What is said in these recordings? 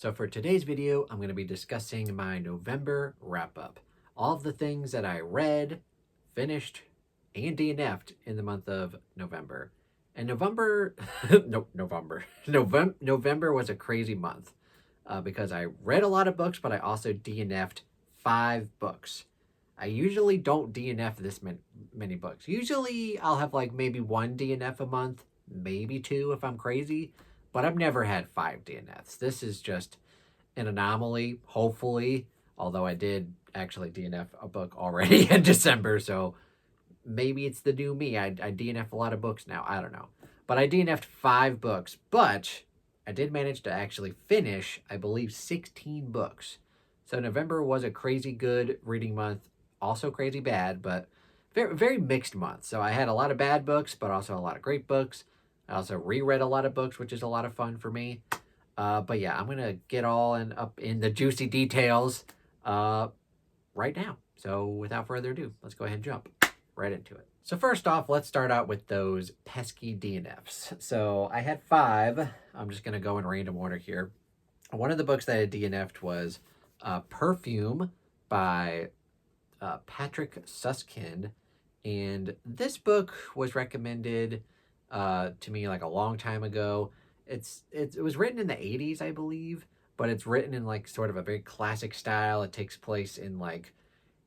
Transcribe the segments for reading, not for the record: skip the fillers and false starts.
So for today's video, I'm going to be discussing my November wrap-up. All of the things that I read, finished, and DNF'd in the month of November. And November was a crazy month because I read a lot of books, but I also DNF'd 5 books. I usually don't DNF this many books. Usually I'll have like maybe 1 DNF a month, maybe 2 if I'm crazy, but I've never had 5 DNFs. This is just an anomaly, hopefully, although I did actually DNF a book already in December, so maybe it's the new me. I DNF a lot of books now. I don't know. But I DNF'd 5 books, but I did manage to actually finish, I believe, 16 books. So November was a crazy good reading month, also crazy bad, but very, very mixed month. So I had a lot of bad books, but also a lot of great books. I also reread a lot of books, which is a lot of fun for me. But yeah, I'm going to get all up in the juicy details right now. So without further ado, let's go ahead and jump right into it. So first off, let's start out with those pesky DNFs. So I had 5. I'm just going to go in random order here. One of the books that I DNF'd was Perfume by Patrick Suskind. And this book was recommended to me like a long time ago. It was written in the 80s, I believe, but it's written in like sort of a very classic style. It takes place in like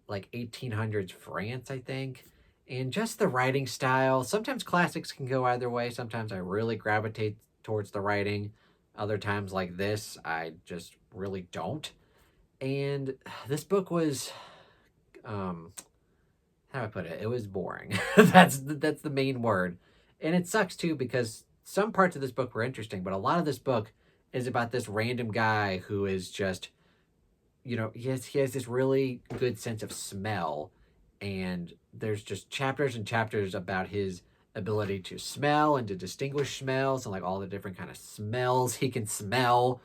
1800s France, I think. And just the writing style. Sometimes classics can go either way. Sometimes I really gravitate towards the writing. Other times like this, I just really don't. And this book was, how do I put it? It was boring. That's the main word. And it sucks too because some parts of this book were interesting, but a lot of this book is about this random guy who is just, he has this really good sense of smell, and there's just chapters and chapters about his ability to smell and to distinguish smells and like all the different kind of smells he can smell.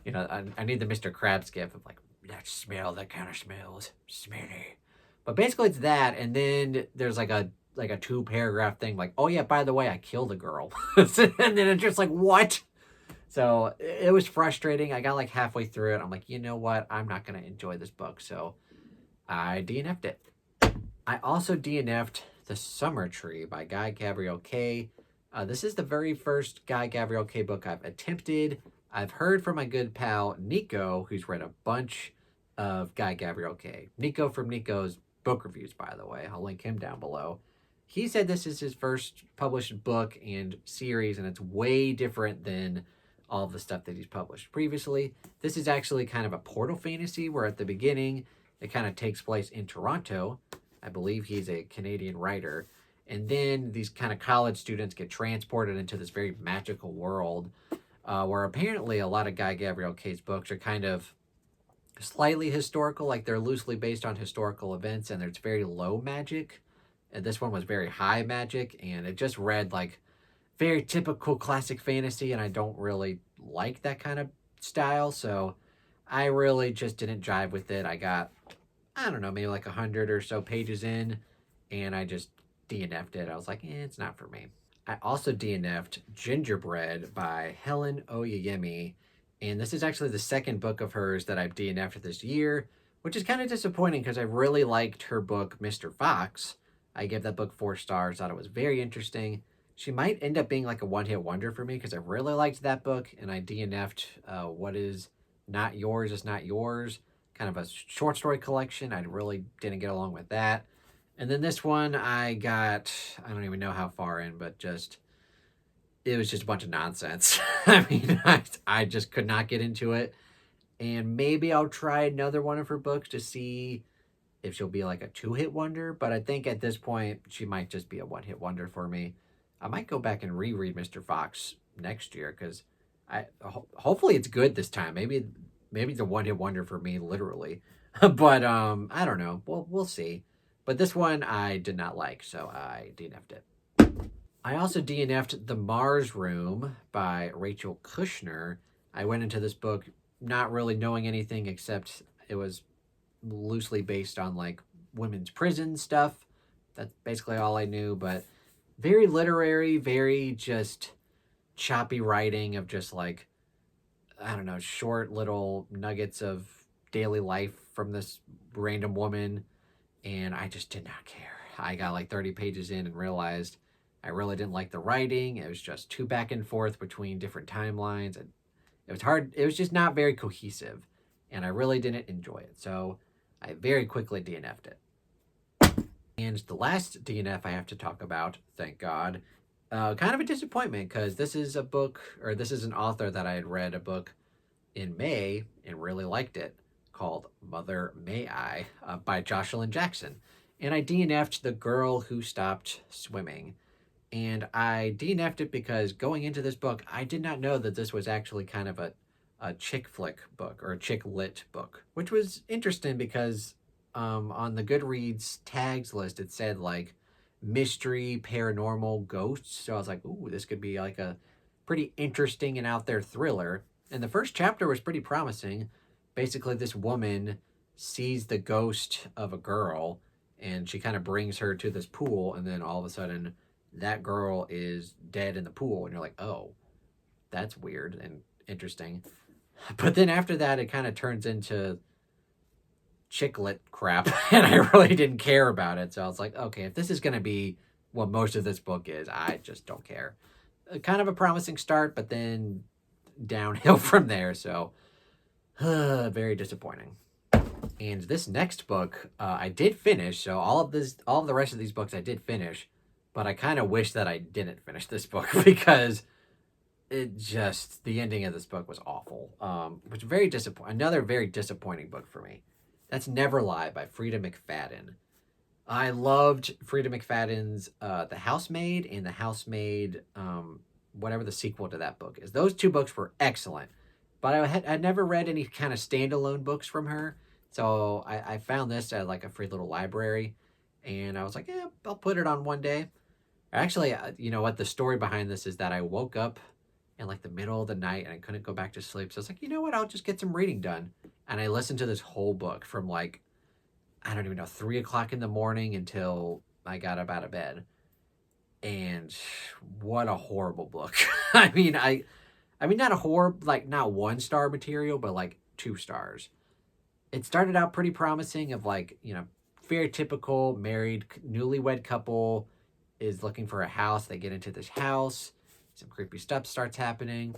I need the Mr. Krabs gif of like, that kind of smells smelly. But basically it's that, and then there's like a 2-paragraph thing like, oh yeah, by the way, I killed a girl. And then it's just like, what? So it was frustrating. I got like halfway through it. I'm like, you know what? I'm not going to enjoy this book. So I DNF'd it. I also DNF'd The Summer Tree by Guy Gabriel Kay. This is the very first Guy Gabriel Kay book I've attempted. I've heard from my good pal Nico, who's read a bunch of Guy Gabriel Kay. Nico from Nico's book reviews, by the way. I'll link him down below. He said this is his first published book and series, and it's way different than all of the stuff that he's published previously. This is actually kind of a portal fantasy where at the beginning it kind of takes place in Toronto. I believe he's a Canadian writer. And then these kind of college students get transported into this very magical world where apparently a lot of Guy Gabriel Kay's books are kind of slightly historical, like they're loosely based on historical events, and there's very low magic. And this one was very high magic, and it just read like very typical classic fantasy, and I don't really like that kind of style, so I really just didn't jive with it. I got, I don't know, maybe like 100 or so pages in, and I just DNF'd it. I was like, it's not for me. I also DNF'd Gingerbread by Helen Oyeyemi, and this is actually the second book of hers that I've DNF'd this year, which is kind of disappointing because I really liked her book, Mr. Fox. I gave that book 4 stars, thought it was very interesting. She might end up being like a one-hit wonder for me because I really liked that book, and I DNF'd What Is Not Yours Is Not Yours, kind of a short story collection. I really didn't get along with that. And then this one I got, I don't even know how far in, but it was just a bunch of nonsense. I mean, I just could not get into it. And maybe I'll try another one of her books to see if she'll be like a 2-hit wonder, but I think at this point she might just be a 1-hit wonder for me. I might go back and reread Mr. Fox next year because hopefully it's good this time. Maybe it's a 1-hit wonder for me, literally. But I don't know. We'll see. But this one I did not like, so I DNF'd it. I also DNF'd The Mars Room by Rachel Kushner. I went into this book not really knowing anything except it was loosely based on like women's prison stuff. That's basically all I knew, but very literary, very just choppy writing of just like I don't know, short little nuggets of daily life from this random woman, and I just did not care. I got like 30 pages in and realized I really didn't like the writing. It was just too back and forth between different timelines, and it was hard. It was just not very cohesive, and I really didn't enjoy it. So I very quickly DNF'd it. And the last DNF I have to talk about, thank God, kind of a disappointment because this is a book, or this is an author that I had read a book in May and really liked it, called Mother May I by Jocelyn Jackson. And I DNF'd The Girl Who Stopped Swimming. And I DNF'd it because going into this book, I did not know that this was actually kind of a chick flick book or a chick lit book, which was interesting because on the Goodreads tags list, it said like mystery, paranormal, ghosts. So I was like, ooh, this could be like a pretty interesting and out there thriller. And the first chapter was pretty promising. Basically, this woman sees the ghost of a girl and she kind of brings her to this pool, and then all of a sudden that girl is dead in the pool, and you're like, oh, that's weird and interesting. But then after that, it kind of turns into chicklet crap, and I really didn't care about it. So I was like, okay, if this is going to be what most of this book is, I just don't care. Kind of a promising start, but then downhill from there. So very disappointing. And this next book, I did finish. So all of the rest of these books I did finish, but I kind of wish that I didn't finish this book because the ending of this book was awful. Which very another very disappointing book for me. That's Never Lie by Frida McFadden. I loved Frida McFadden's The Housemaid and The Housemaid, whatever the sequel to that book is. Those two books were excellent, but I'd never read any kind of standalone books from her. So I found this at like a free little library, and I was like, yeah, I'll put it on one day. Actually, you know what? The story behind this is that I woke up in like the middle of the night and I couldn't go back to sleep. So I was like, you know what? I'll just get some reading done. And I listened to this whole book from like, I don't even know, 3 o'clock in the morning until I got up out of bed. And what a horrible book. I mean, not a horror, like not 1-star material, but like 2 stars. It started out pretty promising of like, you know, very typical married, newlywed couple is looking for a house. They get into this house. Some creepy stuff starts happening.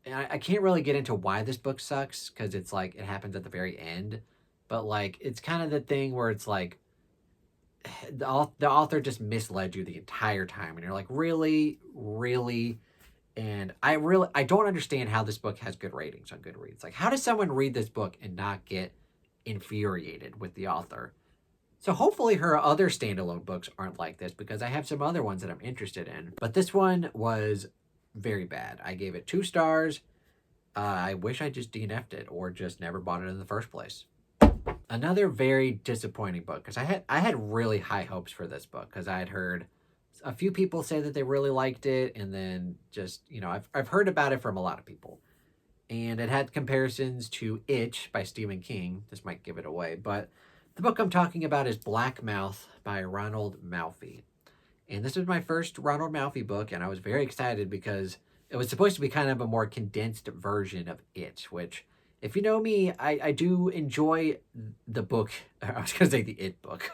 And I can't really get into why this book sucks because it's like it happens at the very end. But like it's kind of the thing where it's like the author just misled you the entire time. And you're like, really? Really? And I don't understand how this book has good ratings on Goodreads. Like, how does someone read this book and not get infuriated with the author? So hopefully her other standalone books aren't like this because I have some other ones that I'm interested in. But this one was very bad. I gave it 2 stars. I wish I just DNF'd it or just never bought it in the first place. Another very disappointing book because I had really high hopes for this book because I had heard a few people say that they really liked it, and then just, you know, I've heard about it from a lot of people. And it had comparisons to Itch by Stephen King. This might give it away, but the book I'm talking about is Black Mouth by Ronald Malfi. And this was my first Ronald Malfi book, and I was very excited because it was supposed to be kind of a more condensed version of It, which, if you know me, I do enjoy the book. I was going to say the It book.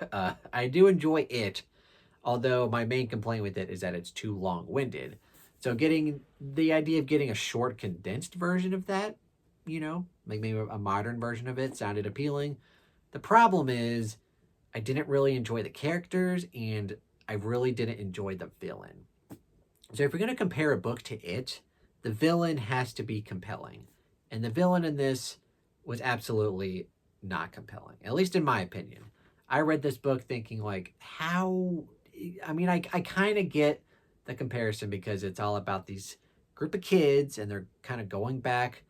I do enjoy It, although my main complaint with it is that it's too long-winded. So getting the idea of getting a short, condensed version of that, you know, like maybe a modern version of it, sounded appealing. The problem is I didn't really enjoy the characters, and I really didn't enjoy the villain. So if you're going to compare a book to It, the villain has to be compelling. And the villain in this was absolutely not compelling, at least in my opinion. I read this book thinking like, how... I mean, I kind of get the comparison because it's all about these group of kids and they're kind of going back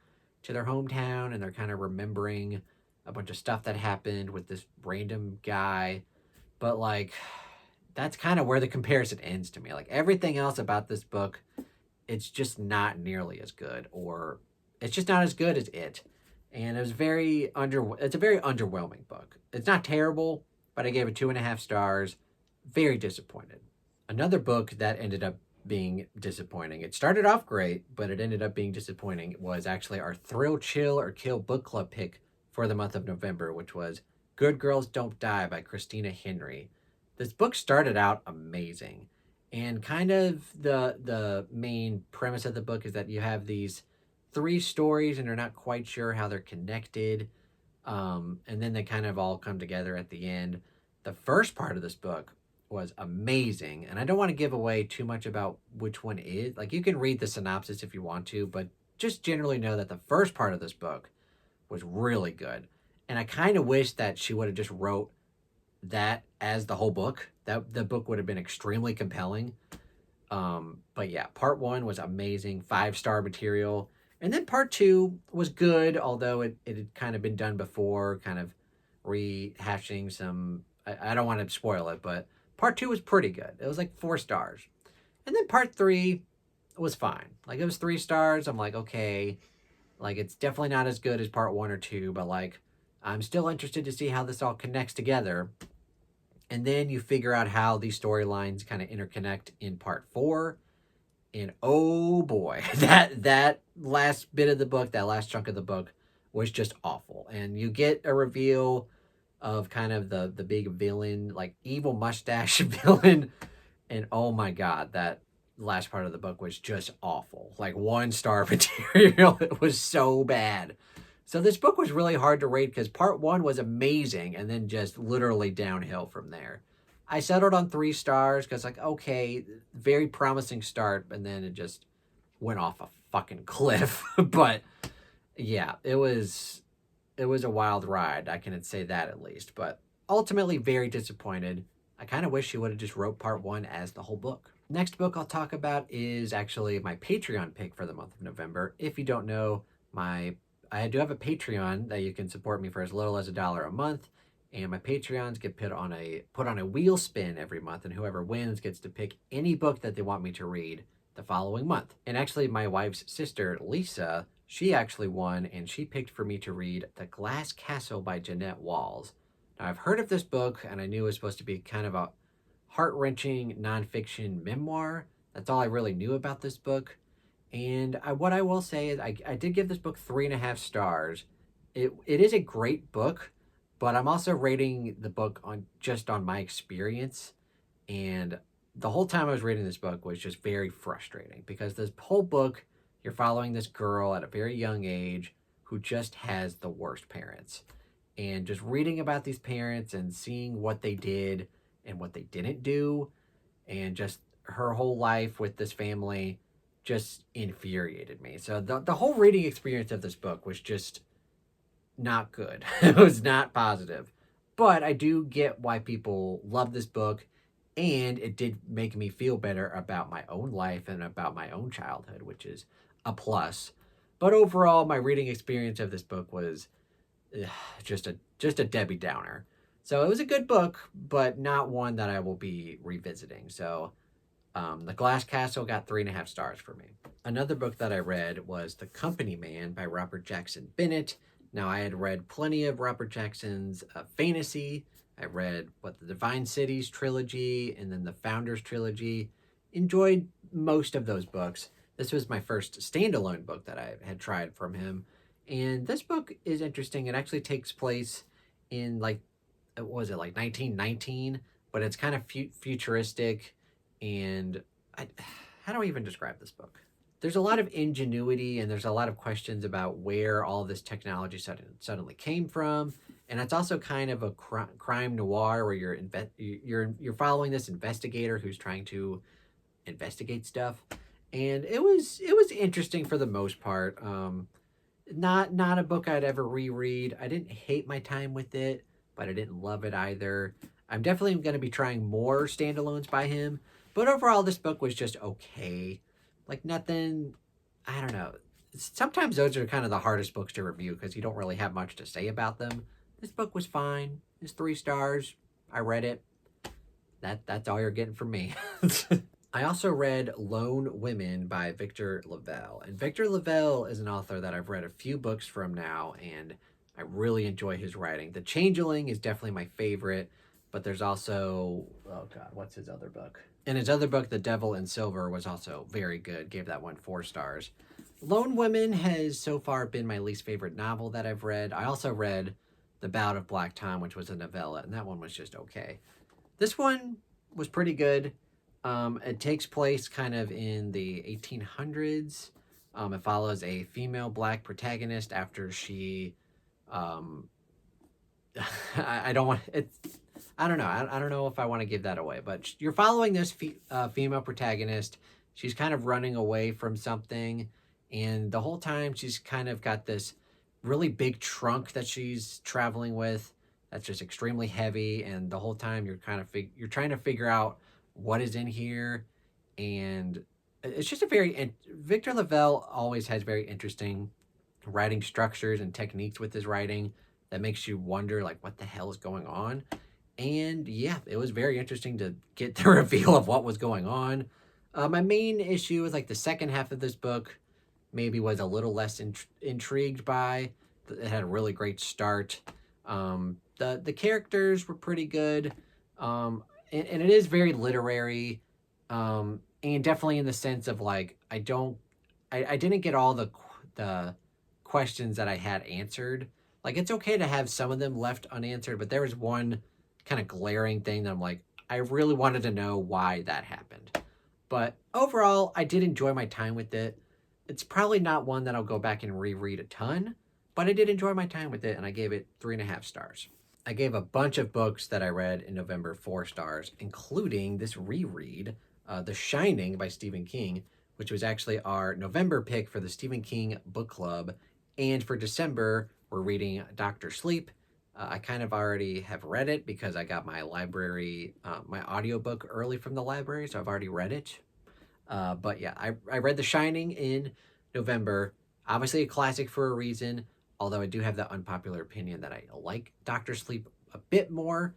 to their hometown and they're kind of remembering a bunch of stuff that happened with this random guy. But like, that's kind of where the comparison ends to me. Like everything else about this book, it's just not nearly as good, or it's just not as good as It. And it's a very underwhelming book. It's not terrible, but I gave it 2.5 stars. Very disappointed. Another book that ended up being disappointing. It started off great, but it ended up being disappointing. It was actually our Thrill, Chill, or Kill book club pick for the month of November, which was Good Girls Don't Die by Christina Henry. This book started out amazing. And kind of the main premise of the book is that you have these three stories and you're not quite sure how they're connected. And then they kind of all come together at the end. The first part of this book was amazing. And I don't want to give away too much about which one is. Like, you can read the synopsis if you want to, but just generally know that the first part of this book was really good. And I kind of wish that she would have just wrote that as the whole book. That the book would have been extremely compelling. But yeah, part one was amazing, 5-star material. And then part two was good, although it had kind of been done before, kind of rehashing some. I don't want to spoil it, but part two was pretty good. It was like 4 stars. And then part three was fine. Like, it was 3 stars. I'm like, okay, like, it's definitely not as good as part 1 or 2, but like, I'm still interested to see how this all connects together. And then you figure out how these storylines kind of interconnect in part 4. And oh boy, that last bit of the book, that last chunk of the book was just awful. And you get a reveal of kind of the big villain, like evil mustache villain. And oh my God, that last part of the book was just awful. Like 1-star material. It was so bad. So this book was really hard to rate because part 1 was amazing and then just literally downhill from there. I settled on 3 stars because, like, okay, very promising start, and then it just went off a fucking cliff. But yeah, it was a wild ride. I can say that at least. But ultimately, very disappointed. I kind of wish she would have just wrote part 1 as the whole book. Next book I'll talk about is actually my Patreon pick for the month of November. If you don't know, I do have a Patreon that you can support me for as little as $1 a month. And my Patreons get put on a wheel spin every month, and whoever wins gets to pick any book that they want me to read the following month. And actually, my wife's sister, Lisa, she actually won, and she picked for me to read The Glass Castle by Jeanette Walls. Now, I've heard of this book, and I knew it was supposed to be kind of a heart-wrenching nonfiction memoir. That's all I really knew about this book. And what I will say is I did give this book 3.5 stars. It is a great book, but I'm also rating the book on my experience. And the whole time I was reading this book was just very frustrating because this whole book, you're following this girl at a very young age who just has the worst parents. And just reading about these parents and seeing what they did and what they didn't do, and just her whole life with this family just infuriated me. So the whole reading experience of this book was just not good. It was not positive. But I do get why people love this book, and it did make me feel better about my own life and about my own childhood, which is a plus. But overall, my reading experience of this book was just a Debbie Downer. So it was a good book, but not one that I will be revisiting. So The Glass Castle got 3.5 stars for me. Another book that I read was The Company Man by Robert Jackson Bennett. Now, I had read plenty of Robert Jackson's fantasy. I read the Divine Cities trilogy and then the Founders trilogy. Enjoyed most of those books. This was my first standalone book that I had tried from him. And this book is interesting. It actually takes place in, like, what was it, like 1919? But it's kind of futuristic. And how do I even describe this book? There's a lot of ingenuity and there's a lot of questions about where all this technology suddenly came from. And it's also kind of a crime noir where you're following this investigator who's trying to investigate stuff. And it was interesting for the most part. Not a book I'd ever reread. I didn't hate my time with it, but I didn't love it either. I'm definitely going to be trying more standalones by him. But overall, this book was just okay. Like, nothing, I don't know. Sometimes those are kind of the hardest books to review because you don't really have much to say about them. This book was fine. It's 3 stars. I read it. That's all you're getting from me. I also read Lone Women by Victor Lavelle. And Victor Lavelle is an author that I've read a few books from now, and I really enjoy his writing. The Changeling is definitely my favorite, but there's also, oh God, what's his other book? And his other book, The Devil in Silver, was also very good. Gave that one 4 stars. Lone Women has so far been my least favorite novel that I've read. I also read The Bout of Black Tom, which was a novella, and that one was just okay. This one was pretty good. It takes place kind of in the 1800s. It follows a female black protagonist after she, I don't want it. I don't know. I don't know if I want to give that away, but you're following this female protagonist. She's kind of running away from something, and the whole time she's kind of got this really big trunk that she's traveling with that's just extremely heavy, and the whole time you're kind of you're trying to figure out what is in here, and it's just a very Victor Lavelle always has very interesting writing structures and techniques with his writing that makes you wonder like what the hell is going on. And yeah, it was very interesting to get the reveal of what was going on. My main issue is like the second half of this book maybe was a little less intrigued by. It had a really great start. The characters were pretty good. And it is very literary. And definitely in the sense of like, I didn't get all the questions that I had answered. Like, it's okay to have some of them left unanswered, but there was one kind of glaring thing that I'm like, I really wanted to know why that happened. But overall, I did enjoy my time with it. It's probably not one that I'll go back and reread a ton, but I did enjoy my time with it, and I gave it 3.5 stars. I gave a bunch of books that I read in November 4 stars, including this reread, The Shining by Stephen King, which was actually our November pick for the Stephen King book club. And for December, we're reading Dr. Sleep. I kind of already have read it because I got my library, my audiobook early from the library, so I've already read it. But yeah, I read The Shining in November. Obviously a classic for a reason, although I do have that unpopular opinion that I like Dr. Sleep a bit more.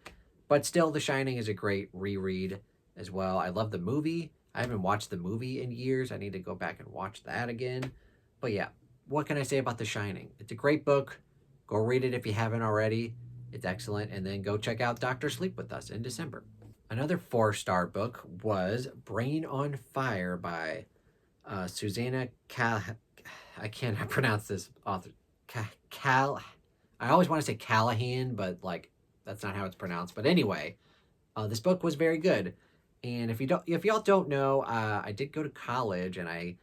But still, The Shining is a great reread as well. I love the movie. I haven't watched the movie in years. I need to go back and watch that again. But yeah, what can I say about The Shining? It's a great book. Go read it if you haven't already. It's excellent. And then go check out Dr. Sleep with us in December. Another 4-star book was Brain on Fire by Susanna I cannot pronounce this author. I always want to say Callahan, but like that's not how it's pronounced. But anyway, this book was very good. And if y'all don't know, I did go to college and I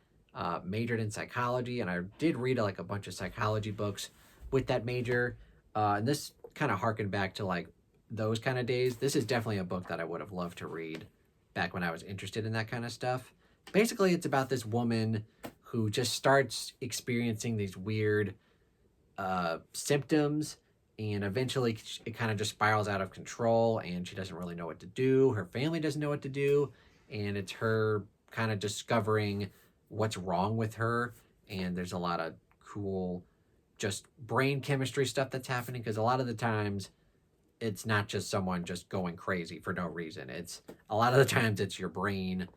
majored in psychology, and I did read like a bunch of psychology books with that major. And this kind of harkened back to like those kind of days. This is definitely a book that I would have loved to read back when I was interested in that kind of stuff. Basically, it's about this woman who just starts experiencing these weird symptoms, and eventually it kind of just spirals out of control, and she doesn't really know what to do. Her family doesn't know what to do, and it's her kind of discovering what's wrong with her. And there's a lot of cool just brain chemistry stuff that's happening, because a lot of the times it's not just someone just going crazy for no reason. It's a lot of the times it's your brain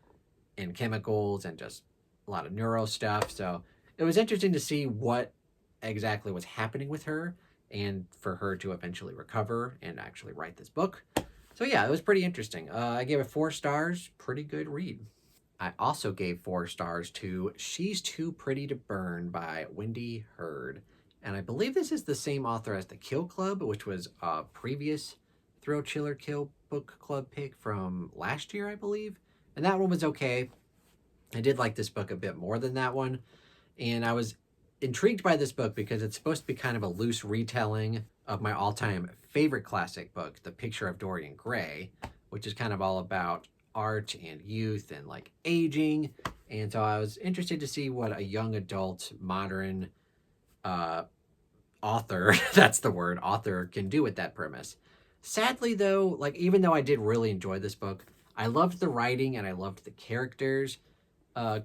and chemicals and just a lot of neuro stuff. So it was interesting to see what exactly was happening with her, and for her to eventually recover and actually write this book. So yeah, it was pretty interesting. I gave it 4 stars. Pretty good read. I also gave 4 stars to She's Too Pretty to Burn by Wendy Hurd. And I believe this is the same author as The Kill Club, which was a previous Thrill Chiller Kill book club pick from last year, I believe. And that one was okay. I did like this book a bit more than that one. And I was intrigued by this book because it's supposed to be kind of a loose retelling of my all-time favorite classic book, The Picture of Dorian Gray, which is kind of all about art and youth and like aging. And so I was interested to see what a young adult modern author, that's the word, author, can do with that premise. Sadly though, like even though I did really enjoy this book, I loved the writing and I loved the characters. I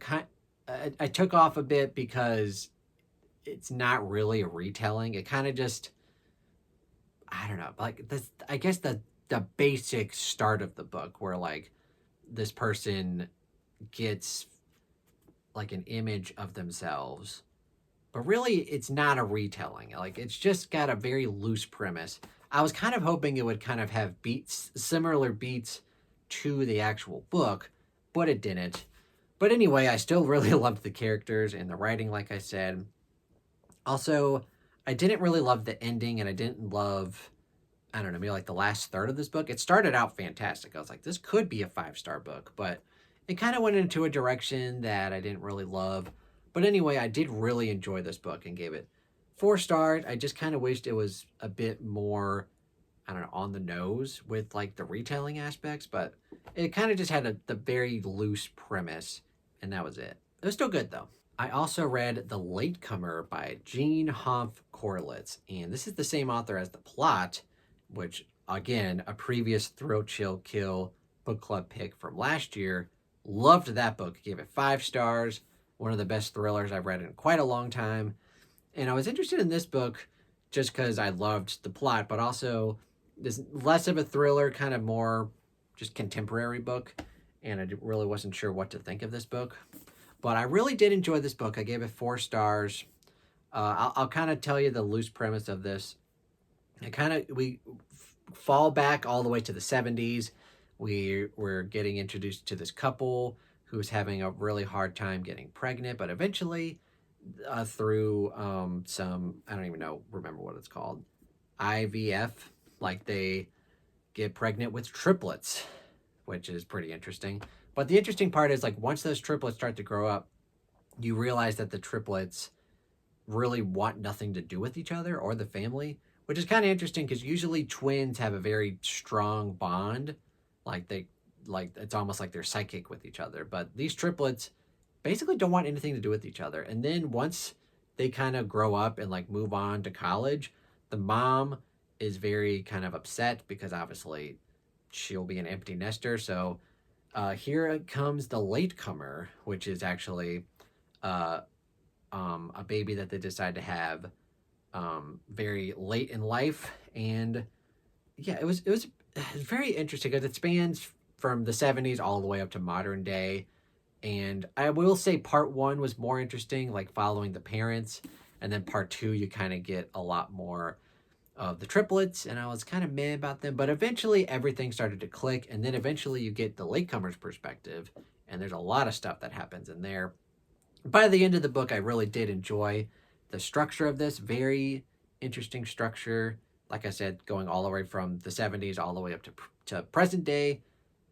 took off a bit because it's not really a retelling. It kind of just, I don't know, like this, I guess the basic start of the book where like this person gets like an image of themselves, but really it's not a retelling. Like it's just got a very loose premise. I was kind of hoping it would kind of have similar beats to the actual book, but it didn't. But anyway, I still really loved the characters and the writing, like I said. Also, I didn't really love the ending, and I didn't love, I don't know, maybe like the last third of this book. It started out fantastic. I was like, this could be a 5-star book, but it kind of went into a direction that I didn't really love. But anyway, I did really enjoy this book and gave it 4 stars. I just kind of wished it was a bit more, I don't know, on the nose with like the retelling aspects, but it kind of just had the very loose premise, and that was it. It was still good though. I also read The Latecomer by Jean Hoff Corlitz, and this is the same author as The Plot, which again, a previous Thrill Chill Kill book club pick from last year. Loved that book, gave it 5 stars. One of the best thrillers I've read in quite a long time. And I was interested in this book just because I loved The Plot, but also this less of a thriller, kind of more just contemporary book. And I really wasn't sure what to think of this book. But I really did enjoy this book. I gave it 4 stars. I'll kind of tell you the loose premise of this. We fall back all the way to the 70s. We're getting introduced to this couple who's having a really hard time getting pregnant, but eventually through some, I don't even remember what it's called, IVF, like they get pregnant with triplets, which is pretty interesting. But the interesting part is, like, once those triplets start to grow up, you realize that the triplets really want nothing to do with each other or the family, which is kind of interesting because usually twins have a very strong bond. Like it's almost like they're psychic with each other. But these triplets basically don't want anything to do with each other. And then once they kind of grow up and like move on to college, the mom is very kind of upset because obviously she'll be an empty nester. So here comes the latecomer, which is actually a baby that they decide to have very late in life. And yeah, it was very interesting because it spans from the 70s all the way up to modern day. And I will say part 1 was more interesting, like following the parents, and then part 2 you kind of get a lot more of the triplets, and I was kind of meh about them, but eventually everything started to click, and then eventually you get the latecomer's perspective, and there's a lot of stuff that happens in there. By the end of the book, I really did enjoy the structure of this. Very interesting structure. Like I said, going all the way from the 70s all the way up to present day.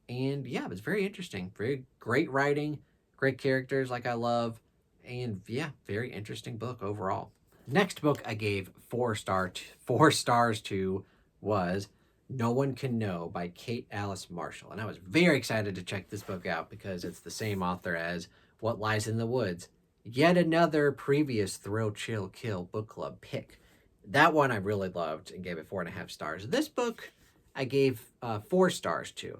And yeah, it was very interesting. Very great writing, great characters like I love. And yeah, very interesting book overall. Next book I gave 4 stars to was No One Can Know by Kate Alice Marshall. And I was very excited to check this book out because it's the same author as What Lies in the Woods. Yet another previous Thrill Chill Kill book club pick. That one I really loved and gave it 4.5 stars. This book I gave 4 stars to.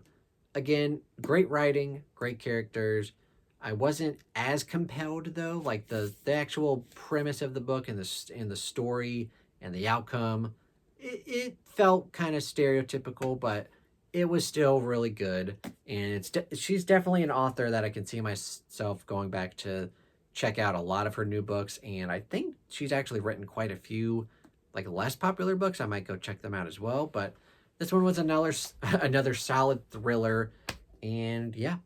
Again, great writing, great characters. I wasn't as compelled though, like the actual premise of the book and the story and the outcome. It felt kind of stereotypical, but it was still really good. And she's definitely an author that I can see myself going back to check out a lot of her new books. And I think she's actually written quite a few like less popular books. I might go check them out as well. But this one was another solid thriller, and yeah,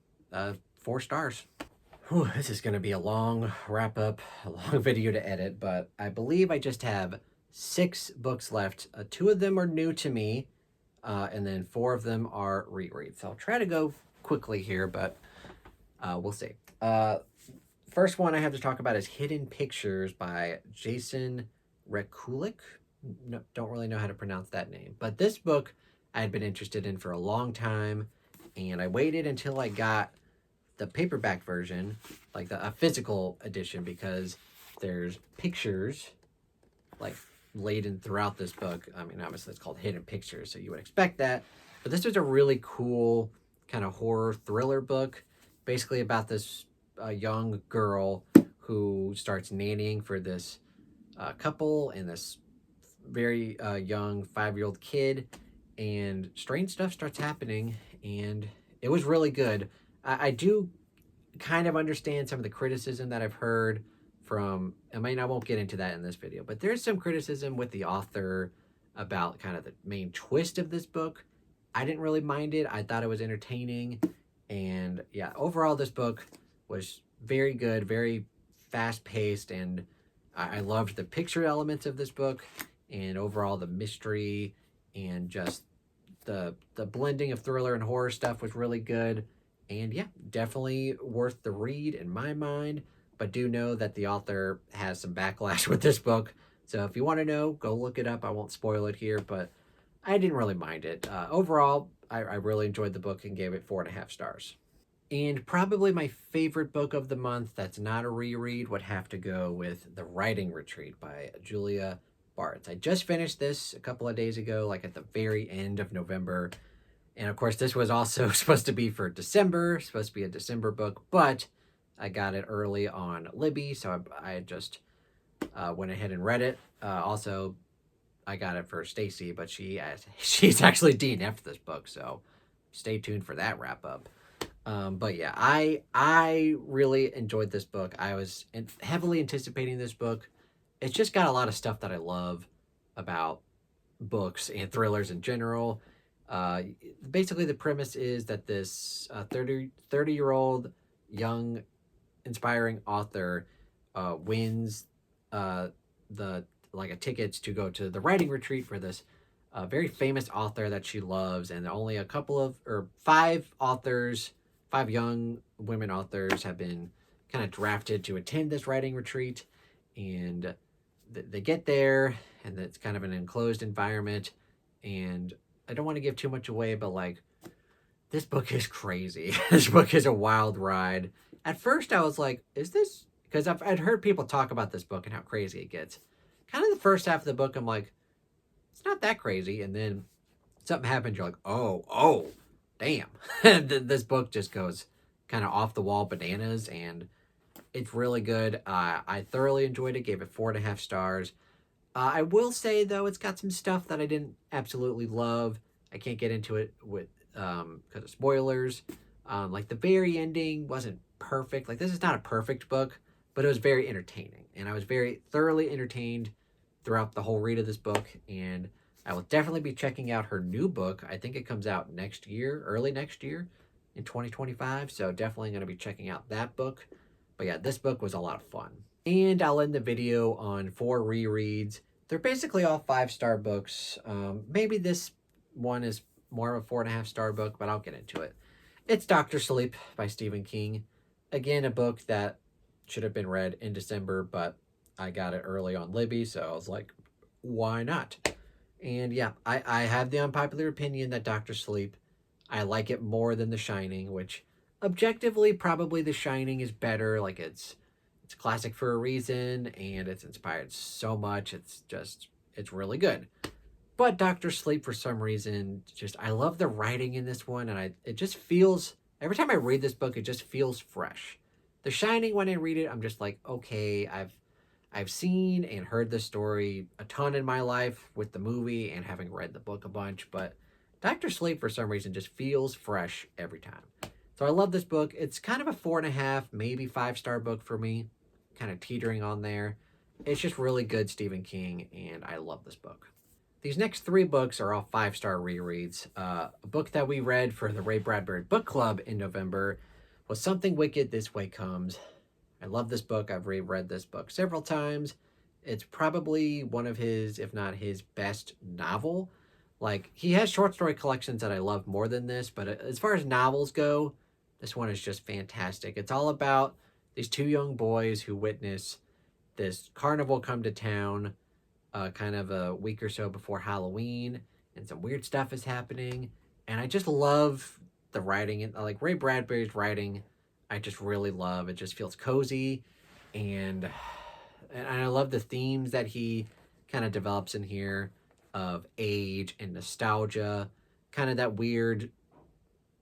4 stars. Whew, this is going to be a long wrap-up, a long video to edit, but I believe I just have 6 books left. 2 of them are new to me, and then 4 of them are rereads. So I'll try to go quickly here, but we'll see. First one I have to talk about is Hidden Pictures by Jason Rekulik. No, don't really know how to pronounce that name. But this book I had been interested in for a long time, and I waited until I got the paperback version, like a physical edition, because there's pictures like laid in throughout this book. I mean, obviously it's called Hidden Pictures, so you would expect that. But this was a really cool kind of horror thriller book, basically about this young girl who starts nannying for this couple and this very young 5-year-old kid, and strange stuff starts happening, and it was really good. I do kind of understand some of the criticism that I've heard from, I mean, I won't get into that in this video, but there's some criticism with the author about kind of the main twist of this book. I didn't really mind it. I thought it was entertaining, And yeah, overall, this book was very good, very fast paced, and I loved the picture elements of this book, and overall the mystery and just the blending of thriller and horror stuff was really good. And yeah, definitely worth the read in my mind. But do know that the author has some backlash with this book. So if you want to know, go look it up. I won't spoil it here, but I didn't really mind it. Overall, I really enjoyed the book and gave it 4.5 stars. And probably my favorite book of the month that's not a reread would have to go with The Writing Retreat by Julia Bartz. I just finished this a couple of days ago, like at the very end of November. And of course, this was also supposed to be for December, supposed to be a December book, but I got it early on Libby, so I just went ahead and read it. Also, I got it for Stacy, but she's actually DNF'd this book, so stay tuned for that wrap up. But yeah, I really enjoyed this book. I was heavily anticipating this book. It's just got a lot of stuff that I love about books and thrillers in general. Basically, the premise is that this 30-year-old young, inspiring author wins the like a tickets to go to the writing retreat for this very famous author that she loves, and only a couple of or five authors, five young women authors have been kind of drafted to attend this writing retreat, and they get there, and it's kind of an enclosed environment, and I don't want to give too much away, but like this book is crazy. This book is a wild ride. At first, I was like, "Is this?" Because I'd heard people talk about this book and how crazy it gets. Kind of the first half of the book, I'm like, it's not that crazy, and then something happens. You're like, oh, damn! This book just goes kind of off the wall bananas, and it's really good. I thoroughly enjoyed it. Gave it 4.5 stars. I will say though, it's got some stuff that I didn't absolutely love. I can't get into it with because of spoilers. Like the very ending wasn't perfect. Like this is not a perfect book, but it was very entertaining, and I was very thoroughly entertained throughout the whole read of this book. And I will definitely be checking out her new book. I think it comes out next year, early next year in 2025. So definitely going to be checking out that book. But yeah, this book was a lot of fun. And I'll end the video on 4 rereads. They're basically all 5-star books. Maybe this one is more of a 4.5-star book, but I'll get into it. It's Dr. Sleep by Stephen King. Again, a book that should have been read in December, but I got it early on Libby, so I was like, why not? And yeah, I have the unpopular opinion that Dr. Sleep, I like it more than The Shining, which objectively probably The Shining is better. Like it's a classic for a reason, and it's inspired so much. It's really good. But Dr. Sleep, for some reason, I love the writing in this one, and it just feels, every time I read this book, it just feels fresh. The Shining, when I read it, I'm just like, okay, I've seen and heard this story a ton in my life with the movie and having read the book a bunch, but Dr. Sleep, for some reason, just feels fresh every time. So I love this book. It's kind of a 4.5, maybe 5-star book for me, kind of teetering on there. It's just really good Stephen King, and I love this book. These next 3 books are all 5-star rereads. A book that we read for the Ray Bradbury Book Club in November was Something Wicked This Way Comes. I love this book. I've reread this book several times. It's probably one of his, if not his best novel. Like, he has short story collections that I love more than this, but as far as novels go, this one is just fantastic. It's all about these 2 young boys who witness this carnival come to town kind of a week or so before Halloween, and some weird stuff is happening. And I just love the writing, and like Ray Bradbury's writing, I just really love. It just feels cozy, and I love the themes that he kind of develops in here of age and nostalgia, kind of that weird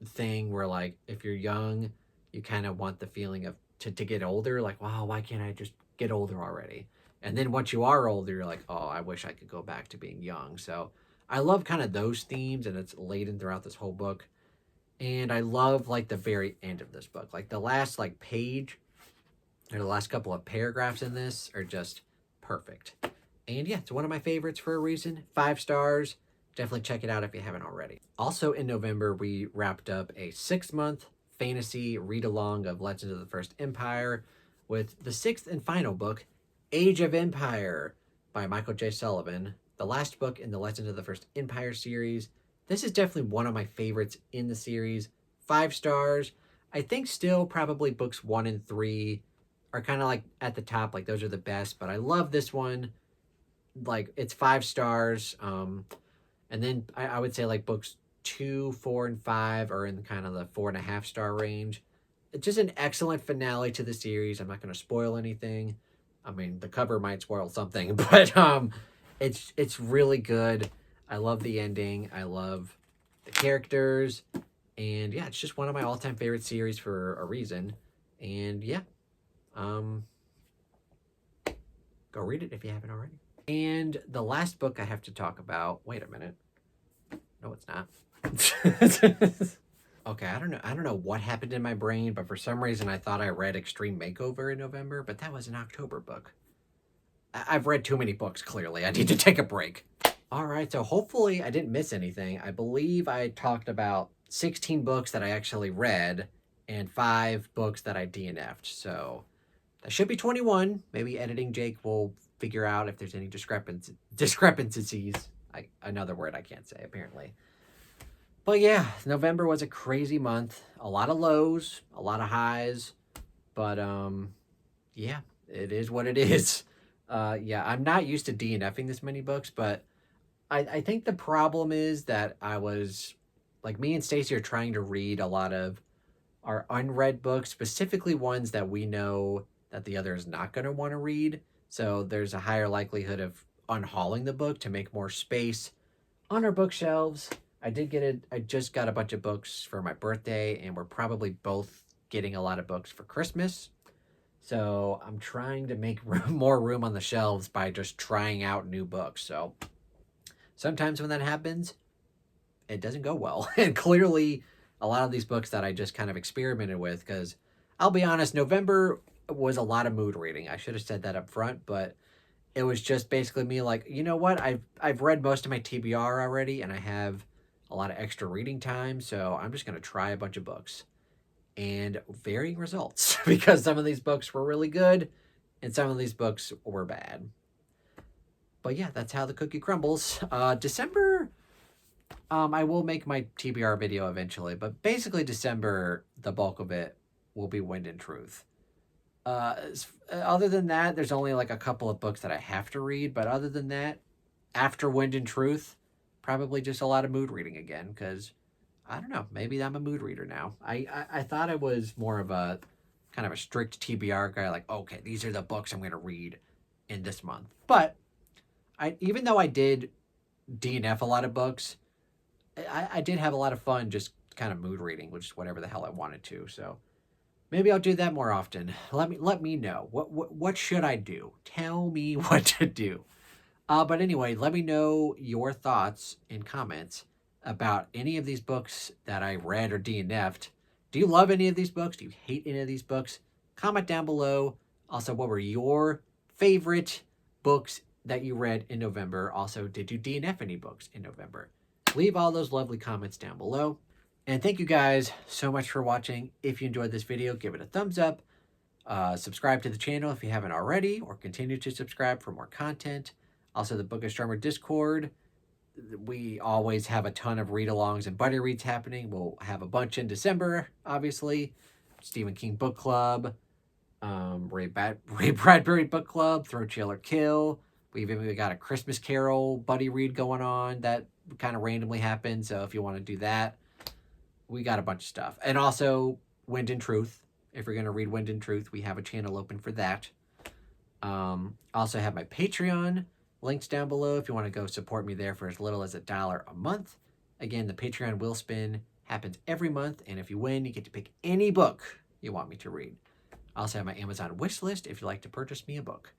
thing where like if you're young, you kind of want the feeling of to get older, like, wow, why can't I just get older already? And then once you are older, you're like, oh, I wish I could go back to being young. So I love kind of those themes, and it's laden throughout this whole book. And I love like the very end of this book. Like the last like page or the last couple of paragraphs in this are just perfect. And yeah, it's one of my favorites for a reason. 5 stars. Definitely check it out if you haven't already. Also in November, we wrapped up a 6-month fantasy read-along of Legends of the First Empire with the 6th and final book, Age of Empire by Michael J. Sullivan, the last book in the Legends of the First Empire series. This is definitely one of my favorites in the series. 5 stars. I think still probably books 1 and 3 are kind of like at the top, like those are the best, but I love this one. Like, it's 5 stars. And then I would say like books 2, 4, and 5 are in kind of the 4.5 star range. It's just an excellent finale to the series. I'm not going to spoil anything. I mean, the cover might spoil something, but it's really good. I love the ending. I love the characters. And yeah, it's just one of my all-time favorite series for a reason. And yeah, go read it if you haven't already. And the last book I have to talk about, wait a minute. No, it's not. Okay, I don't know what happened in my brain, but for some reason I thought I read Extreme Makeover in November, but that was an October book. I've read too many books, clearly. I need to take a break. All right, so hopefully I didn't miss anything. I believe I talked about 16 books that I actually read and 5 books that I DNF'd. So that should be 21. Maybe editing Jake will figure out if there's any discrepancies. Another word I can't say, apparently. But yeah, November was a crazy month. A lot of lows, a lot of highs. But yeah, it is what it is. Yeah, I'm not used to DNFing this many books, but I think the problem is that I was, like, me and Stacy are trying to read a lot of our unread books, specifically ones that we know that the other is not going to want to read. So there's a higher likelihood of unhauling the book to make more space on our bookshelves. I just got a bunch of books for my birthday, and we're probably both getting a lot of books for Christmas. So I'm trying to make more room on the shelves by just trying out new books. So sometimes when that happens, it doesn't go well. And clearly a lot of these books that I just kind of experimented with, because I'll be honest, November was a lot of mood reading. I should have said that up front, but it was just basically me like, you know what? I've read most of my TBR already, and I have a lot of extra reading time, so I'm just going to try a bunch of books. And varying results, because some of these books were really good, and some of these books were bad. But yeah, that's how the cookie crumbles. December, I will make my TBR video eventually, but basically December, the bulk of it will be Wind and Truth. Other than that, there's only like a couple of books that I have to read, but other than that, after Wind and Truth, probably just a lot of mood reading again, because I don't know, maybe I'm a mood reader now. I thought I was more of a kind of a strict TBR guy, like, okay, these are the books I'm going to read in this month. But even though I did DNF a lot of books, I did have a lot of fun just kind of mood reading, which is whatever the hell I wanted to. So maybe I'll do that more often. Let me know. What should I do? Tell me what to do. But anyway, let me know your thoughts in comments about any of these books that I read or DNF'd. Do you love any of these books? Do you hate any of these books? Comment down below. Also, what were your favorite books that you read in November? Also, did you DNF any books in November? Leave all those lovely comments down below. And thank you guys so much for watching. If you enjoyed this video, give it a thumbs up. Subscribe to the channel if you haven't already, or continue to subscribe for more content. Also, the Book Astronomer Discord. We always have a ton of read-alongs and buddy reads happening. We'll have a bunch in December, obviously. Stephen King Book Club, Ray Bradbury Book Club, Throw, Chill, or Kill. We've even got a Christmas Carol buddy read going on that kind of randomly happened. So if you want to do that, we got a bunch of stuff. And also Wind and Truth. If you're going to read Wind and Truth, we have a channel open for that. Also have my Patreon. Links down below if you want to go support me there for as little as $1 a month. Again, the Patreon Will Spin happens every month, and if you win, you get to pick any book you want me to read. I also have my Amazon wish list if you'd like to purchase me a book.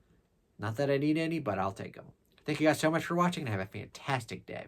Not that I need any, but I'll take them. Thank you guys so much for watching, and have a fantastic day.